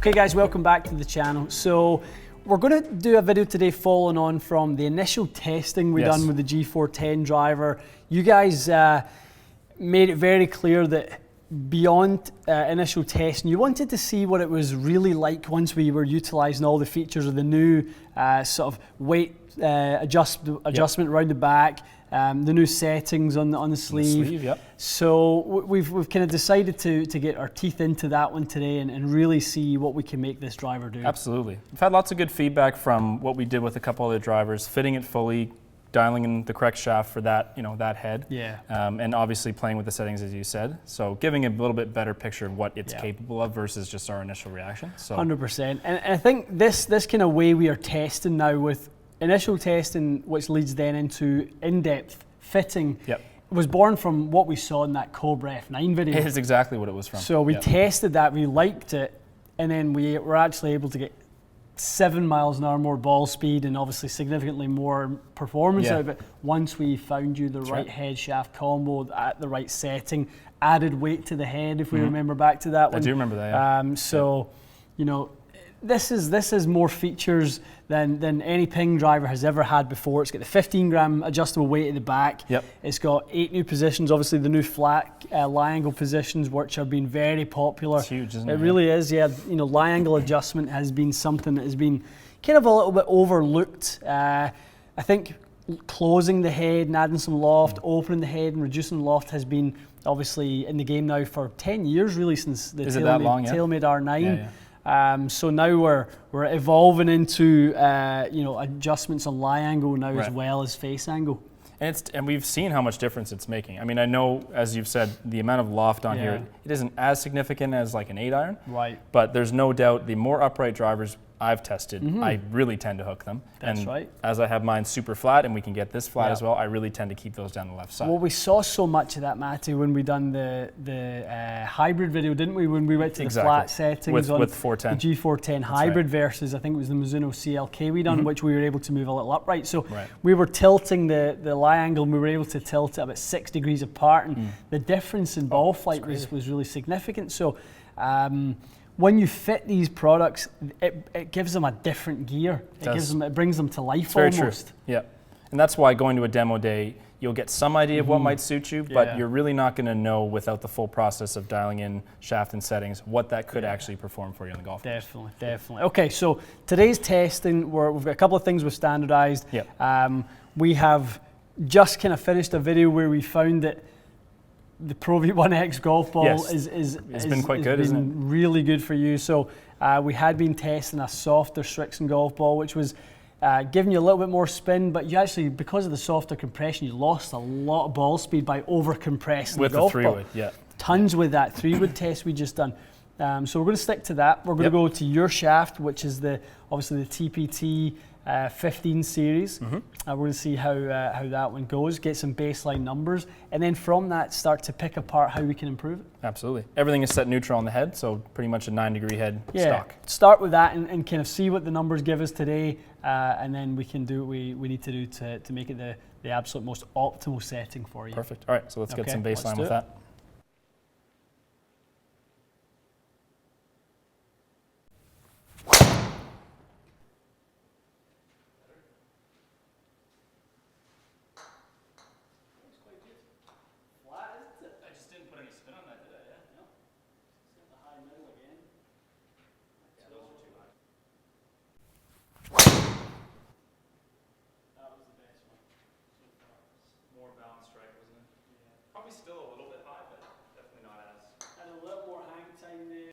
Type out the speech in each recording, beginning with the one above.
Okay guys, welcome back to the channel. So we're going to do a video today following on from the initial testing we done with the G410 driver. You guys made it very clear that beyond initial testing, you wanted to see what it was really like once we were utilising all the features of the new sort of weight adjustment around the back, the new settings on the sleeve. So we've kind of decided to get our teeth into that one today and really see what we can make this driver do. Absolutely. We've had lots of good feedback from what we did with a couple other drivers, fitting it fully, dialing in the correct shaft for that, that head. Yeah. And obviously playing with the settings as you said. So giving a little bit better picture of what it's capable of versus just our initial reaction. So 100%. And I think this kind of way we are testing now with initial testing, which leads then into in-depth fitting, was born from what we saw in that Cobra F9 video. It is exactly what it was from. So we tested that, we liked it, and then we were actually able to get 7 miles an hour more ball speed and obviously significantly more performance out of it once we found you the right head shaft combo at the right setting, added weight to the head if we remember back to that one. I do remember that, So, this is more features than any Ping driver has ever had before. It's got the 15 gram adjustable weight at the back. It's got 8 new positions, obviously the new flat lie angle positions, which have been very popular. It's huge, isn't it? It really is, lie angle adjustment has been something that has been kind of a little bit overlooked. I think closing the head and adding some loft, opening the head and reducing loft has been obviously in the game now for 10 years really, since the TaylorMade R9. So now we're evolving into adjustments on lie angle now as well as face angle. And we've seen how much difference it's making. I mean, I know, as you've said, the amount of loft on here, it isn't as significant as like an 8-iron. Right. But there's no doubt the more upright drivers I've tested, I really tend to hook them. That's right. As I have mine super flat and we can get this flat as well, I really tend to keep those down the left side. Well, we saw so much of that, Matty, when we done the hybrid video, didn't we? When we went to the flat settings on with 410. The G410 hybrid versus, I think it was the Mizuno CLK we done, which we were able to move a little upright. So we were tilting the lie angle and we were able to tilt it about 6 degrees apart, and the difference in ball flight was really significant. So when you fit these products, it gives them a different gear. It brings them to life almost. Very true. Yeah, and that's why going to a demo day, you'll get some idea of what might suit you, but you're really not going to know without the full process of dialing in shaft and settings what that could actually perform for you on the golf course. Definitely. Okay, so today's testing, we've got a couple of things we've standardized. We have just kind of finished a video where we found that the Pro V1X golf ball has been quite good, isn't it? Really good for you. So we had been testing a softer Strixon golf ball, which was giving you a little bit more spin, but you actually, because of the softer compression, you lost a lot of ball speed by over compressing the golf ball. With the 3-wood, Tons with that 3-wood test we just done. So we're going to stick to that. We're going to go to your shaft, which is obviously the TPT 15 series. We're going to see how that one goes, get some baseline numbers, and then from that start to pick apart how we can improve it. Absolutely. Everything is set neutral on the head, so pretty much a 9-degree head stock. Start with that and kind of see what the numbers give us today, and then we can do what we need to do to make it the absolute most optimal setting for you. Perfect. All right, so let's get some baseline with that. Still a little bit high, but definitely not as. And a little more hang time there.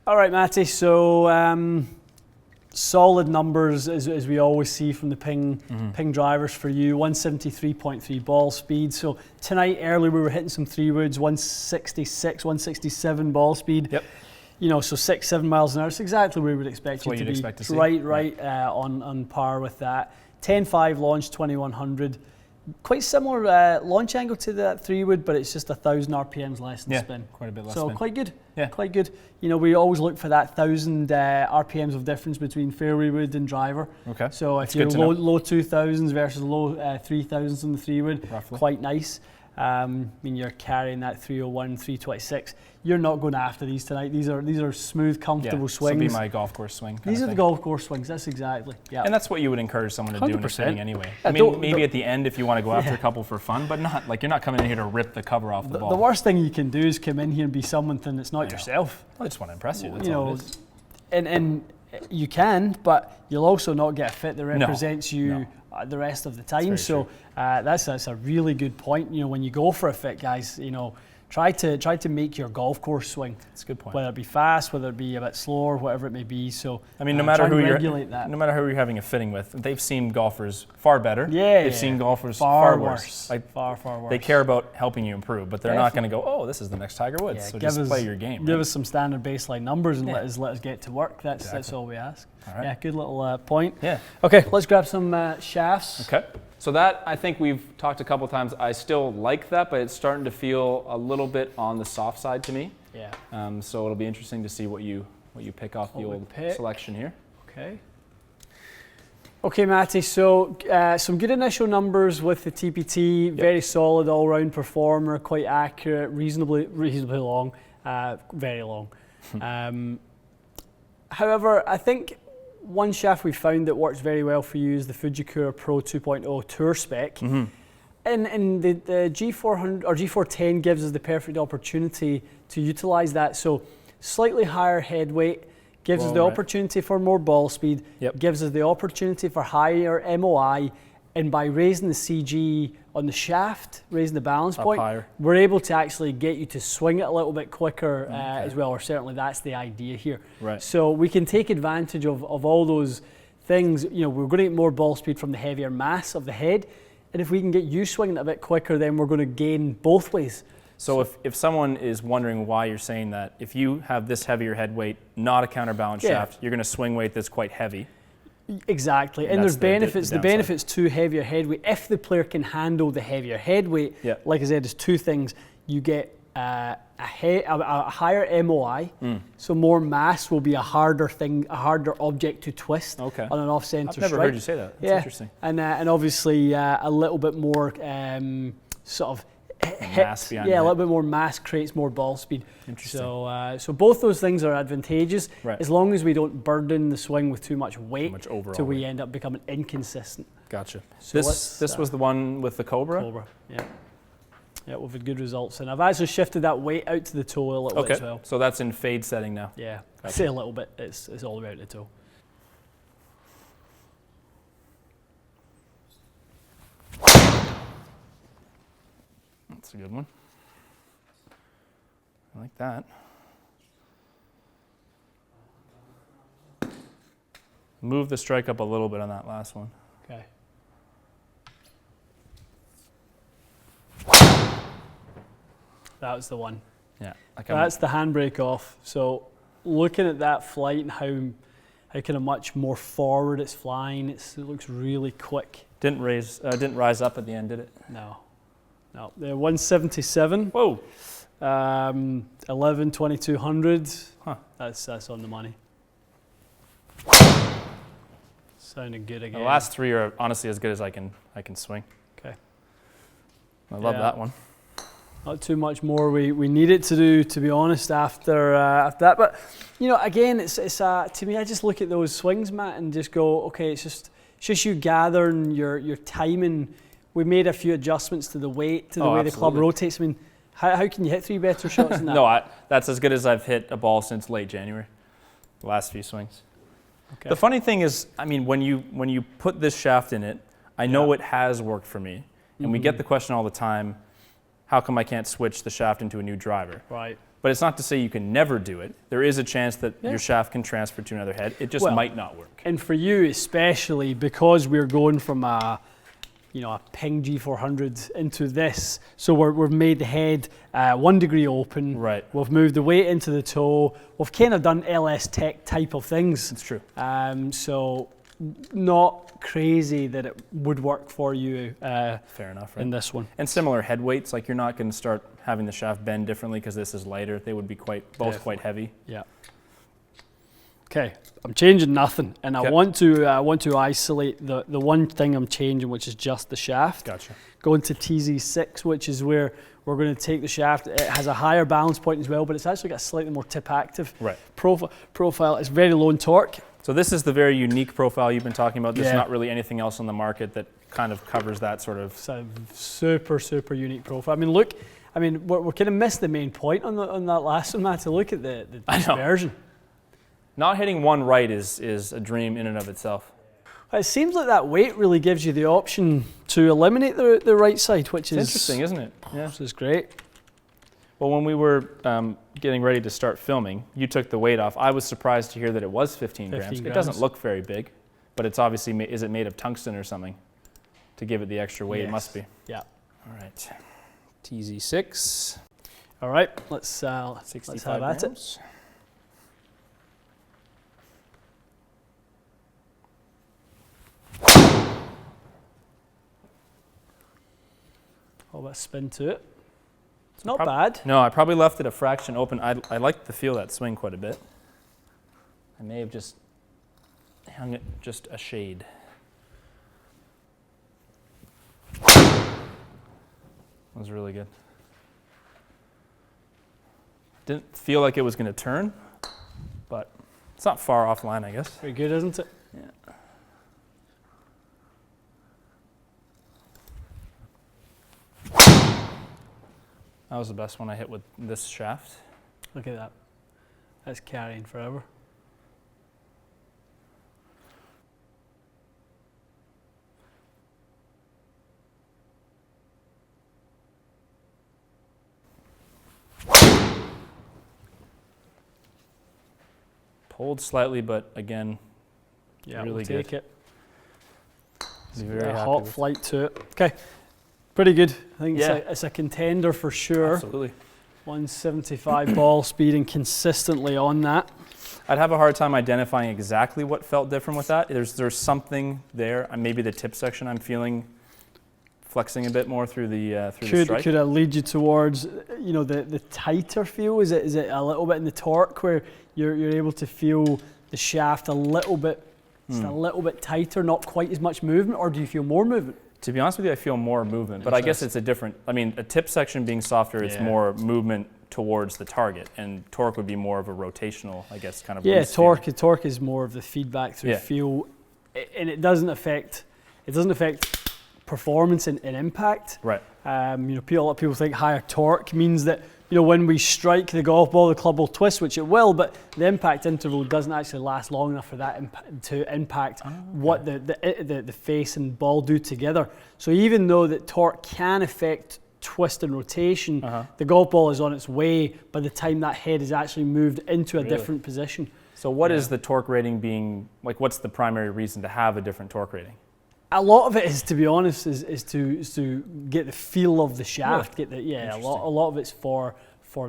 All right, Matty, so solid numbers as we always see from the ping drivers for you. 173.3 ball speed. So tonight early we were hitting some 3-woods, 166, 167 ball speed. Yep. You know, so 6-7 miles an hour. It's exactly where we would expect you to be. Expect to see. Right, on par with that. 10.5 launch, 2100. Quite similar launch angle to that 3-wood, but it's just 1,000 RPMs less than spin. Quite a bit less so spin. quite good. Yeah. Quite good. You know, we always look for that 1,000 RPMs of difference between fairway wood and driver. Okay. So if you're low 2,000s versus low 3,000s in the 3-wood, roughly, quite nice. I mean, you're carrying that 301, 326. You're not going after these tonight. These are smooth, comfortable swings. This will be my golf course swing. These are the golf course swings. That's exactly. Yeah. And that's what you would encourage someone to do in a 100%. fitting anyway. I mean, maybe at the end if you want to go after a couple for fun, but not like you're not coming in here to rip the cover off the ball. The worst thing you can do is come in here and be someone that's not yourself. I just want to impress you. That's you all know, it is. And you can, but you'll also not get a fit that represents you the rest of the time. So that's a really good point. You know, when you go for a fit, guys, you know, try to make your golf course swing. That's a good point. Whether it be fast, whether it be a bit slower, whatever it may be. So I mean, no matter who you're having a fitting with, they've seen golfers far better. They've seen golfers far worse. Like far worse. They care about helping you improve, but they're not going to go, oh, this is the next Tiger Woods. So just play your game. Give us some standard baseline numbers and let us get to work. That's all we ask. All right. Yeah, good little point. Yeah. Okay, let's grab some shafts. Okay. So that, I think we've talked a couple times. I still like that, but it's starting to feel a little bit on the soft side to me. Yeah. So it'll be interesting to see what you pick off the old selection here. Okay. Okay, Matty. So some good initial numbers with the TPT. Very solid all-round performer, quite accurate, reasonably long, very long. However, I think one shaft we found that works very well for you is the Fujikura Pro 2.0 Tour spec. And the G400 or G410 gives us the perfect opportunity to utilize that. So slightly higher head weight gives us the opportunity for more ball speed, gives us the opportunity for higher MOI, and by raising the CG on the shaft, raising the balance point, we're able to actually get you to swing it a little bit quicker as well, or certainly that's the idea here. Right. So we can take advantage of all those things. You know, we're going to get more ball speed from the heavier mass of the head, and if we can get you swinging it a bit quicker, then we're going to gain both ways. So if someone is wondering why you're saying that, if you have this heavier head weight, not a counterbalance shaft, you're going to swing weight that's quite heavy. Exactly, and there's benefits. The benefits to heavier head weight, if the player can handle the heavier head weight, like I said, there's two things. You get a higher MOI, so more mass will be a harder object to twist on an off-center strike. I've never heard you say that. That's interesting. And obviously a little bit more sort of mass behind a little bit more mass creates more ball speed. Interesting. So both those things are advantageous as long as we don't burden the swing with too much weight till we end up becoming inconsistent. Gotcha. So this was the one with the Cobra? Cobra, yeah. Yeah, we've had good results. And I've actually shifted that weight out to the toe a little bit as well. So that's in fade setting now? Yeah, I say a little bit. It's all the way out the toe. That's a good one. I like that. Move the strike up a little bit on that last one. Okay. That was the one. Yeah. That's the handbrake off. So looking at that flight and how kind of much more forward it's flying, it looks really quick. Didn't rise up at the end, did it? No. They're 177. Whoa. 11, 2200. Huh. That's on the money. Sounding good again. The last three are honestly as good as I can swing. Okay. I love that one. Not too much more we need it to do, to be honest, after that. But you know, again, it's to me, I just look at those swings, Matt, and just go, okay, it's just you gathering your timing. We made a few adjustments to the weight, to the way the club rotates. I mean, how can you hit three better shots than that? No, that's as good as I've hit a ball since late January. The last few swings. Okay. The funny thing is, I mean, when you put this shaft in it, I know it has worked for me, and we get the question all the time, how come I can't switch the shaft into a new driver? Right. But it's not to say you can never do it. There is a chance that your shaft can transfer to another head. It just might not work. And for you especially, because we're going from a Ping G400 into this, so we've made the head 1 degree open. Right. We've moved the weight into the toe. We've kind of done LS Tech type of things. That's true. So not crazy that it would work for you. Fair enough. Right? In this one. And similar head weights, like you're not going to start having the shaft bend differently because this is lighter. They would be both quite heavy. Yeah. Okay, I'm changing nothing, and I want to isolate the one thing I'm changing, which is just the shaft. Gotcha. Going to TZ6, which is where we're going to take the shaft. It has a higher balance point as well, but it's actually got a slightly more tip active profile. It's very low in torque. So this is the very unique profile you've been talking about. There's not really anything else on the market that kind of covers that sort of. It's a super unique profile. I mean, look. We're kind of missed the main point on that last one, Matt, to look at the dispersion. Not hitting one right is a dream in and of itself. It seems like that weight really gives you the option to eliminate the right side, which is interesting, isn't it? Yeah, this is great. Well, when we were getting ready to start filming, you took the weight off. I was surprised to hear that it was 15 grams. It doesn't look very big, but it's obviously, is it made of tungsten or something to give it the extra weight? Yes. It must be. Yeah. All right. TZ6. All right, let's have at it. All that spin to it. It's not bad. No, I probably left it a fraction open. I like to feel that swing quite a bit. I may have just hung it just a shade. That was really good. Didn't feel like it was going to turn, but it's not far offline, I guess. Pretty good, isn't it? Yeah. That was the best one I hit with this shaft. Look at that. That's carrying forever. Pulled slightly, but again, really we'll take good. It's a hot flight to it. Okay, pretty good. I think it's a contender for sure. Absolutely. 175 ball speed and consistently on that. I'd have a hard time identifying exactly what felt different with that. There's something there. Maybe the tip section I'm feeling flexing a bit more through the strike. Could it lead you towards the tighter feel? Is it a little bit in the torque where you're able to feel the shaft a little bit tighter, not quite as much movement, or do you feel more movement? To be honest with you, I feel more movement, but I guess it's a different. A tip section being softer, it's more movement towards the target, and torque would be more of a rotational, I guess, kind of. Yeah, torque is more of the feedback through feel, and it doesn't affect performance and impact. Right. A lot of people think higher torque means that when we strike the golf ball, the club will twist, which it will, but the impact interval doesn't actually last long enough for that to impact what the face and ball do together. So even though that torque can affect twist and rotation, the golf ball is on its way by the time that head is actually moved into a different position. So what is the torque rating being, what's the primary reason to have a different torque rating? A lot of it is, to be honest, is to get the feel of the shaft. Really? A lot of it's for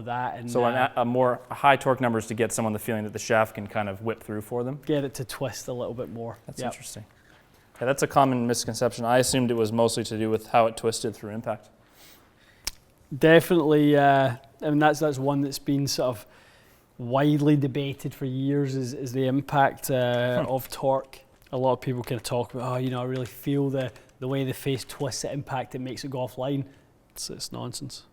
that. And so a high torque numbers to get someone the feeling that the shaft can kind of whip through for them. Get it to twist a little bit more. That's interesting. Yeah, that's a common misconception. I assumed it was mostly to do with how it twisted through impact. Definitely, that's one that's been sort of widely debated for years. Is the impact of torque. A lot of people kind of talk about, I really feel the way the face twists at impact, it makes it go offline. It's nonsense.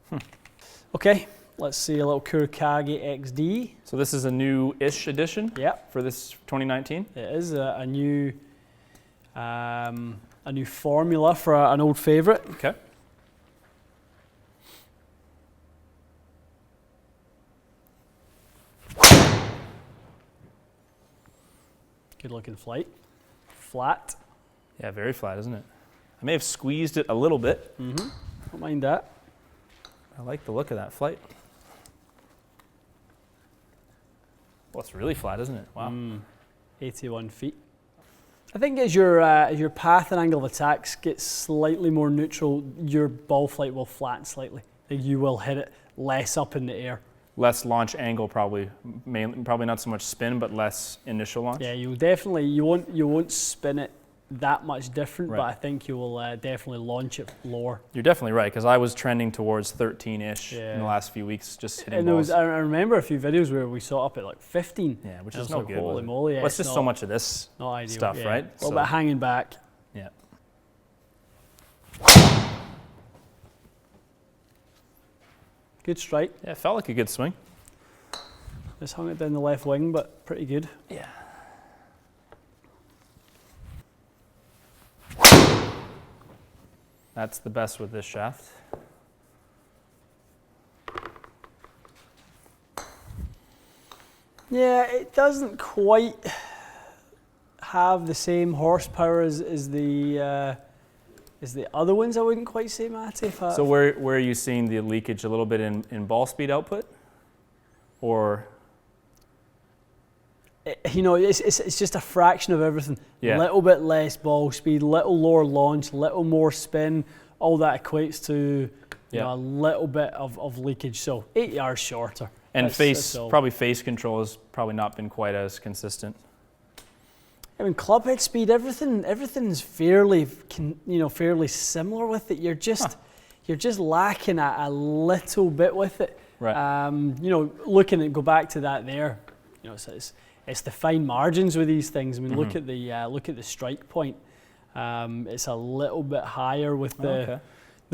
Okay, let's see a little Kuro Kage XD. So this is a new-ish edition for this 2019? It is a new formula for an old favorite. Okay. Good looking flight. Flat. Yeah, very flat, isn't it? I may have squeezed it a little bit. Don't mind that. I like the look of that flight. Well, it's really flat, isn't it? Wow. 81 feet. I think as your path and angle of attacks gets slightly more neutral, your ball flight will flatten slightly. Like you will hit it less up in the air. Less launch angle, probably not so much spin, but less initial launch. Yeah, you won't spin it that much different, but I think you will definitely launch it lower. You're definitely right, because I was trending towards 13-ish in the last few weeks, just hitting balls. I remember a few videos where we saw up at like 15. Yeah, which is no good. Holy moly! Well, it's just so much of this stuff, right? A little bit hanging back. Yeah. Good strike. Yeah, it felt like a good swing. Just hung it down the left wing, but pretty good. Yeah. That's the best with this shaft. Yeah, it doesn't quite have the same horsepower as the other ones. I wouldn't quite say, Matty. So where are you seeing the leakage? A little bit in ball speed output, or? It's just a fraction of everything. Yeah. A little bit less ball speed, little lower launch, little more spin. All that equates to a little bit of leakage. So 8 yards shorter. And probably face control has probably not been quite as consistent. I mean, club head speed, everything's fairly similar with it. You're just lacking a little bit with it. Right. Go back to that there. It's the fine margins with these things. I mean, look at the strike point. It's a little bit higher with the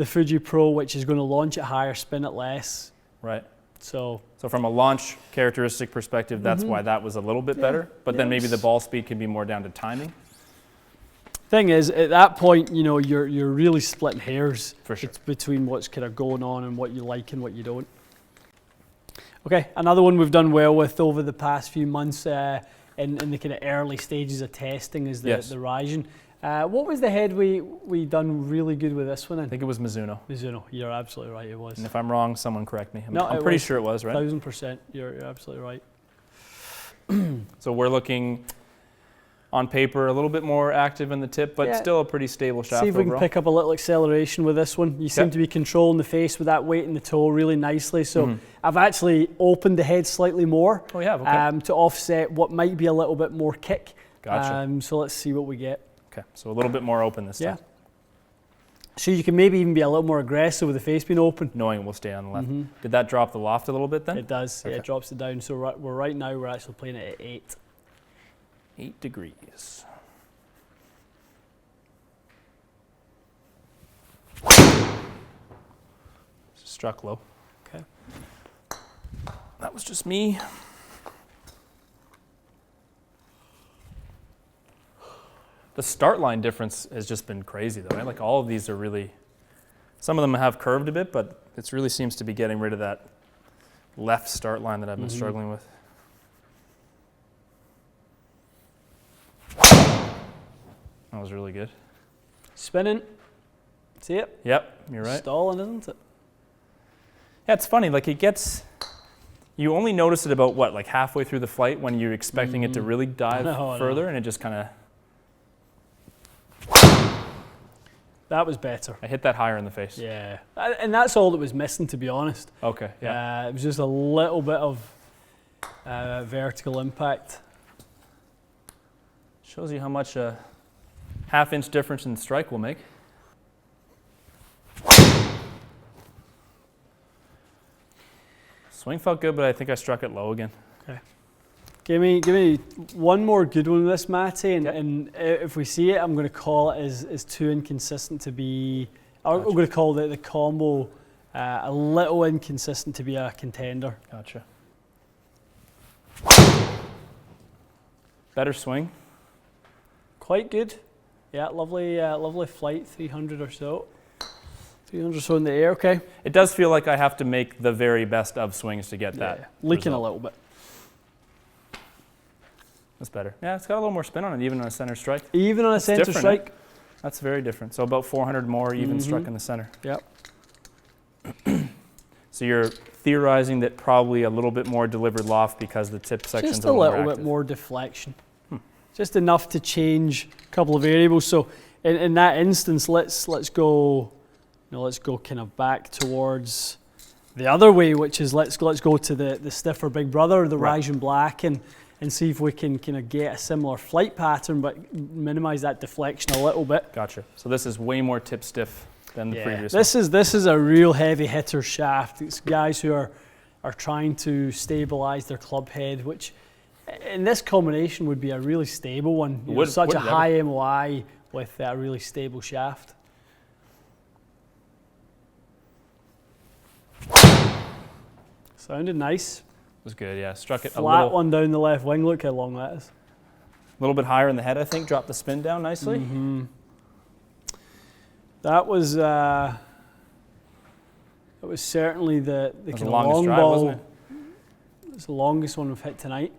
Fuji Pro, which is going to launch it higher, spin it less. Right. So from a launch characteristic perspective, that's why that was a little bit better. But then maybe the ball speed can be more down to timing. Thing is, at that point, you're really splitting hairs. For sure. Between what's kind of going on and what you like and what you don't. Okay, another one we've done well with over the past few months in the kind of early stages of testing is the raijin. What was the head we done really good with this one in? I think it was Mizuno. Mizuno, you're absolutely right, it was. And if I'm wrong, someone correct me. I'm pretty sure it was, right? 1000%, you're absolutely right. So we're looking, on paper, a little bit more active in the tip, but still a pretty stable shaft See if we can pick up a little acceleration with this one. You seem to be controlling the face with that weight in the toe really nicely. So I've actually opened the head slightly more to offset what might be a little bit more kick. Gotcha. So let's see what we get. Okay, so a little bit more open this time. So you can maybe even be a little more aggressive with the face being open. Knowing it will stay on the left. Did that drop the loft a little bit then? It does, okay. It drops it down. So right now we're actually playing it at 8. 8 degrees. Struck low. Okay. That was just me. The start line difference has just been crazy though, right? Like all of these are really, some of them have curved a bit, but it really seems to be getting rid of that left start line that I've been struggling with. That was really good. Spinning. See it? Yep, you're right. Stalling, isn't it? Yeah, it's funny, like you only notice it about what, like halfway through the flight when you're expecting it to really dive further, and it just kind of... That was better. I hit that higher in the face. Yeah, and that's all that was missing, to be honest. Okay, yeah. It was just a little bit of vertical impact. Shows you how much a half-inch difference in strike will make. Swing felt good, but I think I struck it low again. Okay. Give me one more good one with this, Matty, and if we see it, I'm going to call it as too inconsistent to be. I'm going to call the combo a little inconsistent to be a contender. Gotcha. Better swing. Quite good. Yeah, lovely flight, 300 or so. 300 or so in the air, okay. It does feel like I have to make the very best of swings to get that. Leaking result. a little bit. That's better. Yeah, it's got a little more spin on it, even on a center strike. Even on a center strike? That's very different. So about 400 more even struck in the center. Yep. So you're theorizing that probably a little bit more delivered loft because the tip section's just a little bit more deflection. Just enough to change a couple of variables. So in that instance, let's go kind of back towards the other way, which is let's go to the stiffer big brother, the raijin black, and see if we can kind of get a similar flight pattern, but minimize that deflection a little bit. Gotcha. So this is way more tip stiff than the previous one. This is a real heavy hitter shaft. It's guys who are trying to stabilize their club head, which in this combination would be a really stable one. Such a high MOI with a really stable shaft. Sounded nice. It was good, yeah. Struck it flat a little. One down the left wing. Look how long that is. A little bit higher in the head, I think. Dropped the spin down nicely. That was certainly the kind of longest long drive, ball. wasn't it? It's the longest one we've hit tonight.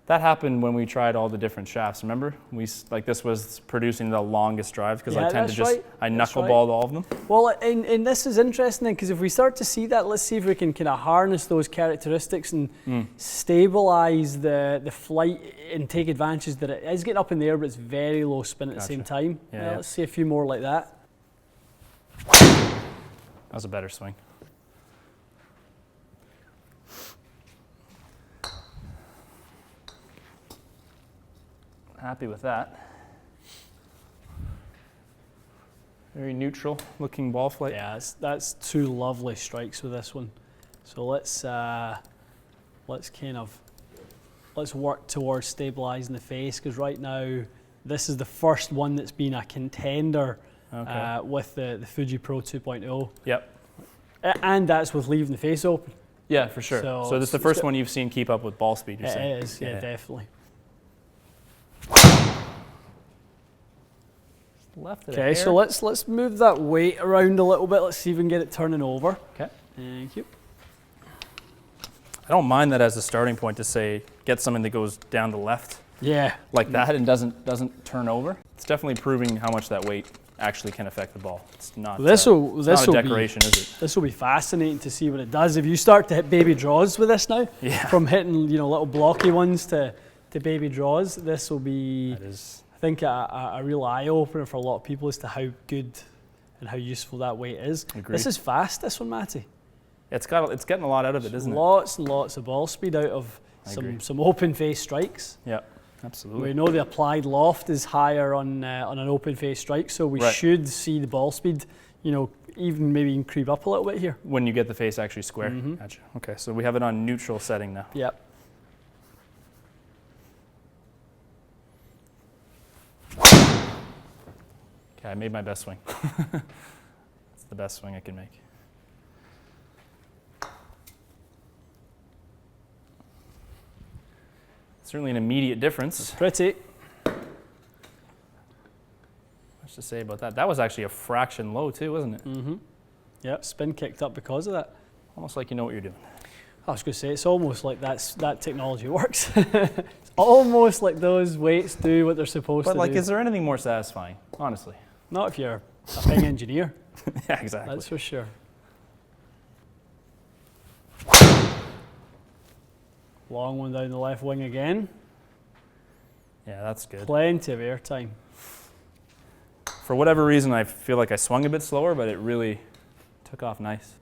That happened when we tried all the different shafts. Remember, this was producing the longest drives because I tend to just knuckleballed all of them. Well, and this is interesting because if we start to see that, let's see if we can kind of harness those characteristics and stabilize the flight and take advantage that it is getting up in the air, but it's very low spin at the same time. Yeah, let's see a few more like that. That was a better swing. Happy with that. Very neutral looking ball flight. Yeah, that's two lovely strikes with this one. So let's work towards stabilizing the face, because right now this is the first one that's been a contender with the Fuji Pro 2.0. Yep. And that's with leaving the face open. Yeah, for sure. So this is the first one you've seen keep up with ball speed, you're saying? It is, yeah, definitely. Okay, so let's move that weight around a little bit. Let's see if we can get it turning over. Okay. Thank you. I don't mind that as a starting point to say get something that goes down the left. Yeah. Like that and doesn't turn over. It's definitely proving how much that weight actually can affect the ball. It's not this will not a decoration, is it? This will be fascinating to see what it does. If you start to hit baby draws with this now, from hitting little blocky ones to baby draws, this will be, I think, a real eye-opener for a lot of people as to how good and how useful that weight is. Agreed. This is fast, this one, Matty. It's getting a lot out of it, isn't it? Lots and lots of ball speed out of some open face strikes. Yeah, absolutely. We know the applied loft is higher on an open face strike, so we should see the ball speed, even maybe creep up a little bit here. When you get the face actually square. Gotcha. Okay, so we have it on neutral setting now. Yep. Okay, I made my best swing. It's the best swing I can make. Certainly an immediate difference. Pretty. Much to say about that. That was actually a fraction low too, wasn't it? Yep, spin kicked up because of that. Almost like you know what you're doing. I was going to say, it's almost like that technology works. It's almost like those weights do what they're supposed to do. But is there anything more satisfying, honestly? Not if you're a big engineer. Yeah, exactly. That's for sure. Long one down the left wing again. Yeah, that's good. Plenty of airtime. For whatever reason, I feel like I swung a bit slower, but it really took off nice.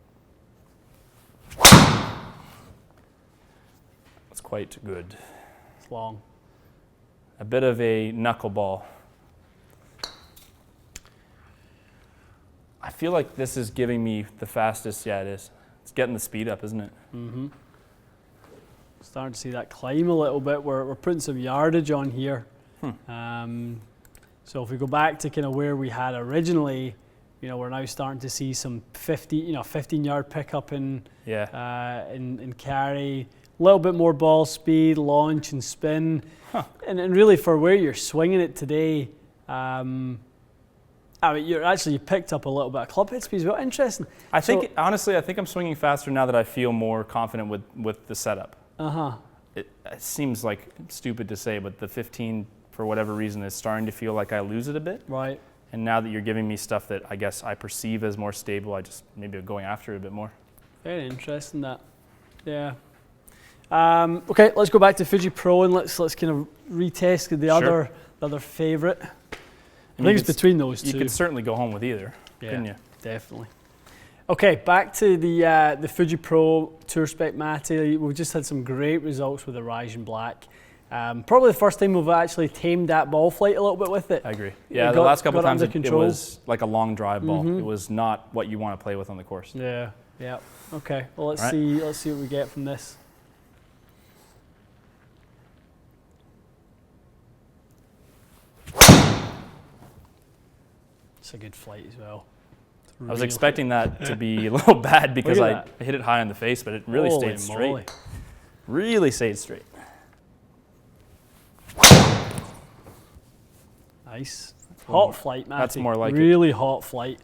That's quite good. It's long. A bit of a knuckleball. I feel like this is giving me the fastest. Yeah, it is. It's getting the speed up, isn't it? Starting to see that climb a little bit. We're putting some yardage on here. So if we go back to kind of where we had originally, we're now starting to see some 15-yard pickup in carry. A little bit more ball speed, launch and spin. And really for where you're swinging it today, you picked up a little bit of club head speed as well. Interesting. Honestly, I think I'm swinging faster now that I feel more confident with the setup. It seems like stupid to say, but the 15, for whatever reason, is starting to feel like I lose it a bit. Right. And now that you're giving me stuff that I guess I perceive as more stable, maybe going after it a bit more. Very interesting that. Yeah. Okay, let's go back to Fuji Pro and let's kind of retest the other favourite. I think it's between those two. You could certainly go home with either, couldn't you? Definitely. Okay, back to the Fuji Pro Tour Spec Mate. We've just had some great results with the Raijin Black. Probably the first time we've actually tamed that ball flight a little bit with it. I agree. Yeah, the last couple of times it was like a long drive ball. It was not what you want to play with on the course. Yeah. Yeah. Okay. Well, let's see what we get from this. It's a good flight as well. I was expecting that to be a little bad because I hit it high in the face, but it really stayed straight. Really stayed straight. Nice. Hot flight, Matty. That's more like really hot flight.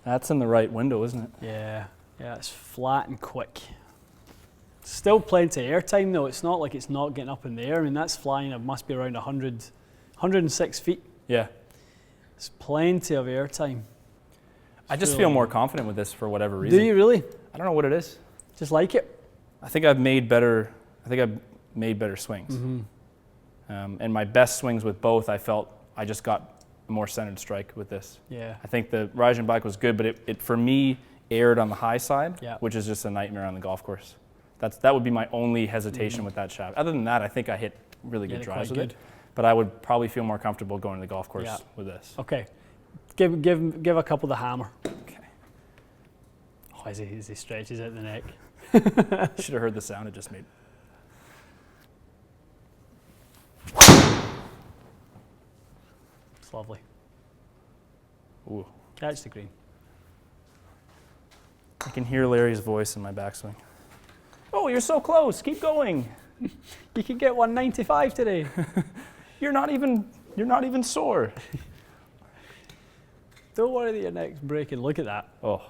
That's in the right window, isn't it? Yeah. Yeah, it's flat and quick. Still plenty of airtime though. It's not like it's not getting up in the air. I mean, that's flying, it must be around 106 feet. Yeah. There's plenty of airtime. I just feel more confident with this for whatever reason. Do you really? I don't know what it is. Just like it? I think I've made better swings. And my best swings with both, I felt I just got a more centered strike with this. Yeah. I think the Raijin Black was good, but it for me aired on the high side, which is just a nightmare on the golf course. That would be my only hesitation with that shaft. Other than that, I think I hit really good drives with it. But I would probably feel more comfortable going to the golf course with this. Okay. Give a couple the hammer. Okay. Oh, as he stretches out the neck. Should have heard the sound it just made. It's lovely. Ooh. Catch the green. I can hear Larry's voice in my backswing. Oh, you're so close. Keep going. You can get 195 today. You're not even sore. Don't worry that your neck's breaking. Look at that. Oh.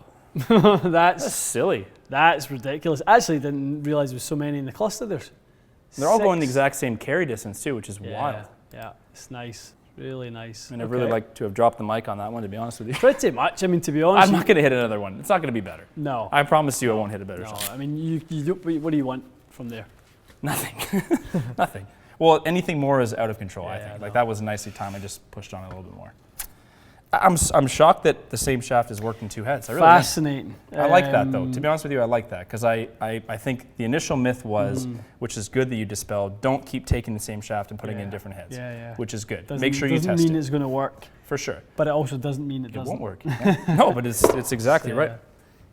That's silly. That's ridiculous. Actually, didn't realize there was so many in the cluster. They're all going the exact same carry distance too, which is wild. Yeah, it's nice. Really nice. And I'd really like to have dropped the mic on that one, to be honest with you. Pretty much. I mean, to be honest, I'm not going to hit another one. It's not going to be better. No. I promise you I won't hit a better shot. I mean, what do you want from there? Nothing. Nothing. Well, anything more is out of control, I think. Like that was nicely timed. I just pushed on it a little bit more. I'm shocked that the same shaft has worked in two heads. I really Fascinating. I like that though. To be honest with you, I like that because I think the initial myth was, which is good that you dispelled, don't keep taking the same shaft and putting it in different heads. Which is good. Make sure you test it. Doesn't mean it's going to work. For sure. But it also doesn't mean it doesn't. It won't work. No, but it's exactly right.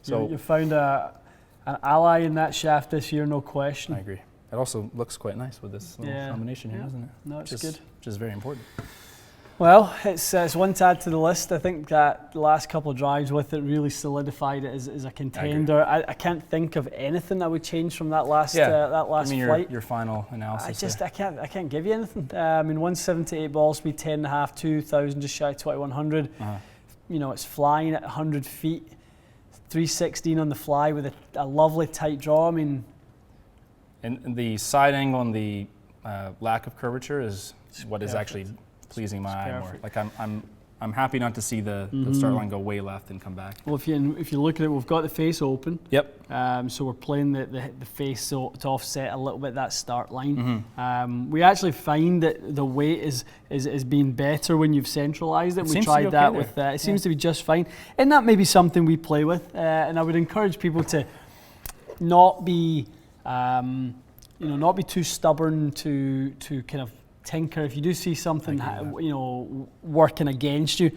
So you found an ally in that shaft this year, no question. I agree. It also looks quite nice with this little combination here, doesn't it? No, it's good. Which is very important. Well, it's one to add to the list. I think that the last couple of drives with it really solidified it as a contender. I can't think of anything I would change from that last flight. Your final analysis. I can't give you anything. I mean, 178 ball speed, 10.5, 2,000, just shy of 2,100. You know, it's flying at 100 feet, 316 on the fly with a lovely tight draw. I mean, and the side angle and the lack of curvature is what is actually pleasing my eye more. Like I'm happy not to see the start line go way left and come back. Well, if you look at it, we've got the face open. Yep. So we're playing the face to offset a little bit that start line. We actually find that the weight is being better when you've centralized it. We tried that with it seems to be just fine, and that may be something we play with. And I would encourage people to not be not be too stubborn to kind of tinker. If you do see something working against you,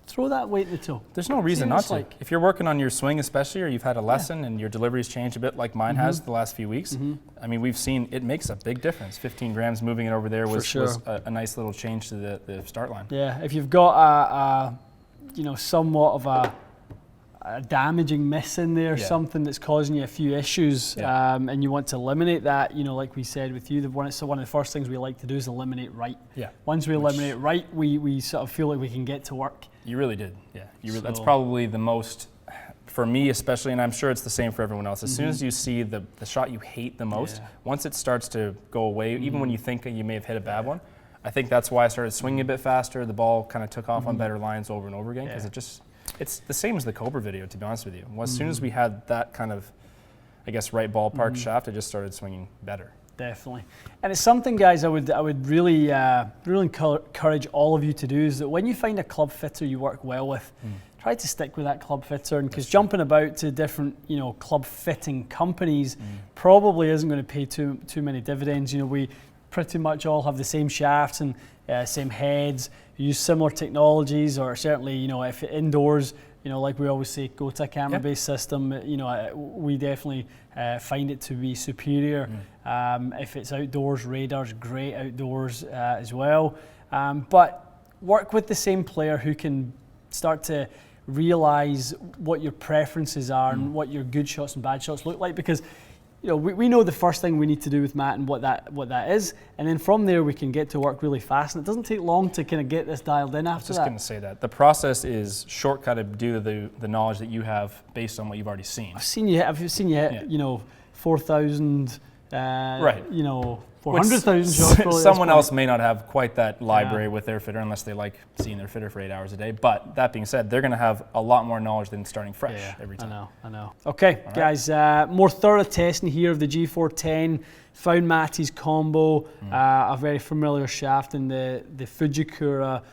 throw that weight in the toe. There's no reason not to. If you're working on your swing especially, or you've had a lesson and your delivery's changed a bit like mine has the last few weeks, I mean, we've seen it makes a big difference. 15 grams moving it over there was a nice little change to the start line. Yeah, if you've got somewhat of a damaging miss in there, something that's causing you a few issues, and you want to eliminate that, like we said with you, one of the first things we like to do is eliminate right. Yeah. Once we eliminate right, we sort of feel like we can get to work. You really did, yeah. That's probably the most, for me especially, and I'm sure it's the same for everyone else, as soon as you see the shot you hate the most, once it starts to go away, even when you think you may have hit a bad one, I think that's why I started swinging a bit faster. The ball kind of took off on better lines over and over again, because It's the same as the Cobra video, to be honest with you. Well, as soon as we had that kind of, I guess, right ballpark shaft, I just started swinging better. Definitely. And it's something, guys, I would really encourage all of you to do, is that when you find a club fitter you work well with, try to stick with that club fitter, because jumping about to different, club fitting companies probably isn't going to pay too many dividends. We pretty much all have the same shafts and same heads, use similar technologies, or certainly, if indoors, like we always say, go to a camera-based system. We definitely find it to be superior. If it's outdoors, radar's great outdoors as well. But work with the same player who can start to realize what your preferences are and what your good shots and bad shots look like, because we know the first thing we need to do with Matt and what that is, and then from there we can get to work really fast, and it doesn't take long to kind of get this dialed in after that. I was just going to say that. The process is shortcutted due to the knowledge that you have based on what you've already seen. I've seen you hit 4,000, right. 400,000 shots. Someone else may not have quite that library with their fitter unless they like seeing their fitter for 8 hours a day. But that being said, they're going to have a lot more knowledge than starting fresh every time. I know. Okay, guys, more thorough testing here of the G410. Found Matty's combo, a very familiar shaft in the Fujikura,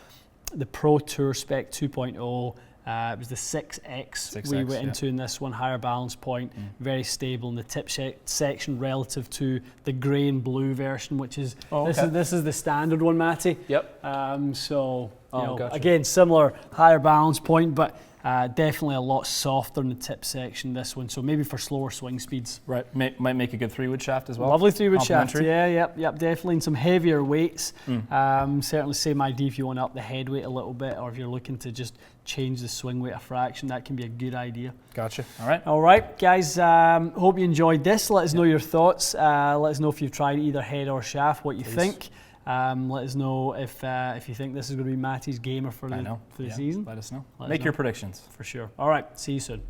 the Pro Tour Spec 2.0. It was the 6X we went into in this one, higher balance point, very stable in the tip section relative to the grey and blue version, which is this is the standard one, Matty. Yep. Gotcha. Again, similar higher balance point, but definitely a lot softer in the tip section, this one, so maybe for slower swing speeds. Right, might make a good 3-wood shaft as well. Lovely 3-wood shaft, yep, definitely, and some heavier weights. Certainly same idea if you want to up the head weight a little bit, or if you're looking to just change the swing weight a fraction, that can be a good idea. Gotcha, all right, guys, hope you enjoyed this. Let us know your thoughts. Let us know if you've tried either head or shaft, what you think. Let us know if you think this is going to be Matty's gamer for the season. Let us know. Make your predictions. For sure. All right, see you soon.